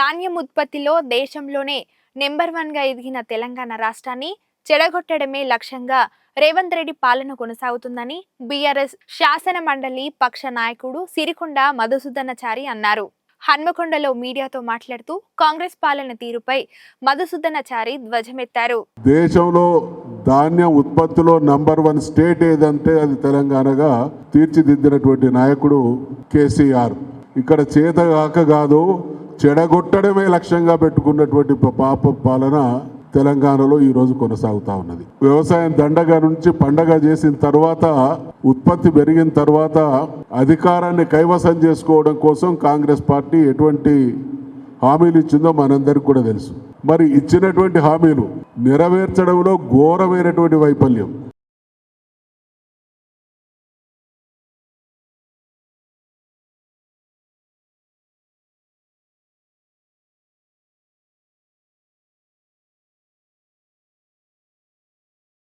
ధాన్యం ఉత్పత్తిలో దేశంలోనే నెంబర్ 1గా ఎదిగిన తెలంగాణ రాష్ట్రాన్ని చెడగొట్టడమే లక్ష్యంగా రేవంత్ రెడ్డి పాలన కొనసాగుతుందని బీఆర్ఎస్ శాసన మండలి పక్ష నాయకుడు సిరికొండ మధుసూదనాచారి అన్నారు. హన్మకొండలో మీడియాతో మాట్లాడుతూ కాంగ్రెస్ పాలన తీరుపై మధుసూదనాచారి ధ్వజమెత్తారు. దేశంలో ధాన్యం ఉత్పత్తిలో నంబర్ 1 స్టేట్ ఏదంటే అది తెలంగాణగా తీర్చిదిద్దినటువంటి నాయకుడు కేసీఆర్. ఇక్కడ చేతగాక కాదు, చెడగొట్టడమే లక్ష్యంగా పెట్టుకున్నటువంటి పాప పాలన తెలంగాణలో ఈరోజు కొనసాగుతూ ఉన్నది. వ్యవసాయం దండగా నుంచి పండగ చేసిన తర్వాత, ఉత్పత్తి పెరిగిన తర్వాత అధికారాన్ని కైవసం చేసుకోవడం కోసం కాంగ్రెస్ పార్టీ ఎటువంటి హామీలు ఇచ్చిందో మనందరికీ కూడా తెలుసు. మరి ఇచ్చినటువంటి హామీలు నెరవేర్చడంలో ఘోరమైనటువంటి వైఫల్యం.